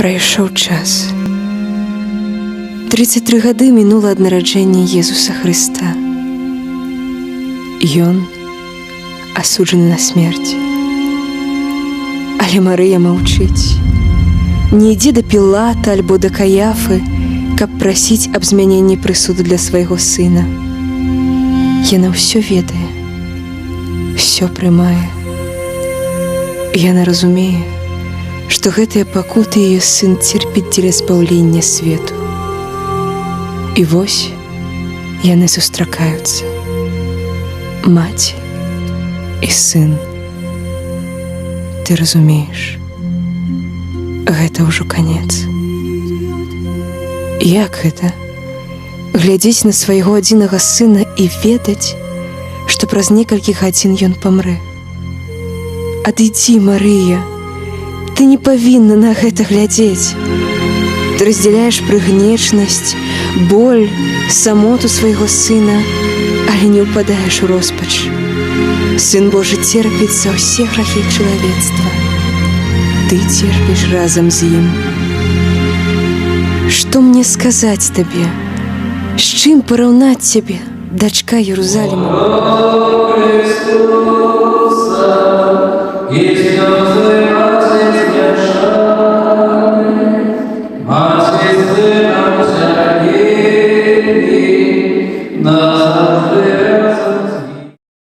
Прайшоў час. 33 гады мінула ад нараджэння Езуса Хрыста. Ён асуджаны на смерць. Але Марыя маўчыць. Не ідзе да Пілата альбо да Каяфы, каб прасіць аб змяненні прысуду для свайго сына. Яна ўсё ведае, ўсё прымае. Яна разумее, што гэтыя пакуты яе сын церпіць дзеля збаўлення свету. І вось яны сустракаюцца. Маці і сын. Ты разумееш, гэта ўжо канец. Як гэта? Глядзець на свайго адзінага сына і ведаць, што праз некалькі гадзін ён памрэ. Адыдзі, Марыя, ты не павінна на гэта глядзець. Ты раздзяляеш прыгнечнасць, боль, самоту свайго сына, але не ўпадаеш у роспач. Сын Божы церпіць за ўсе грахі чалавецтва. Ты церпіш разам з ім. Што мне сказаць табе? З чым параўнаць цябе, дачка Єрусалима?